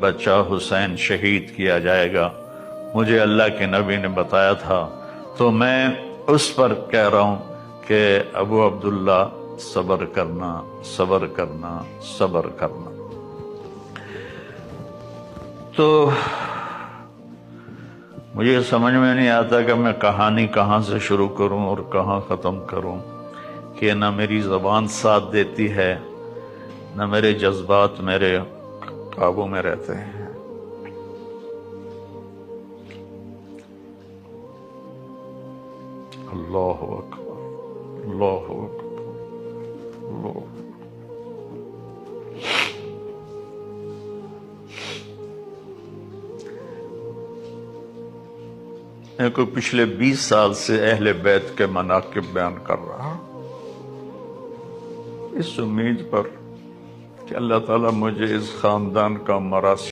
بچہ حسین شہید کیا جائے گا، مجھے اللہ کے نبی نے بتایا تھا، تو میں اس پر کہہ رہا ہوں کہ ابو عبداللہ صبر کرنا، صبر کرنا، صبر کرنا۔ تو مجھے سمجھ میں نہیں آتا کہ میں کہانی کہاں سے شروع کروں اور کہاں ختم کروں، کہ نہ میری زبان ساتھ دیتی ہے، نہ میرے جذبات میرے قابو میں رہتے ہیں۔ اللہ اکبر، اللہ اکبر، اللہ اکبر۔ میں کوئی پچھلے 20 سال سے اہل بیت کے مناقب بیان کر رہا ہوں، اس امید پر کہ اللہ تعالیٰ مجھے اس خاندان کا مراسم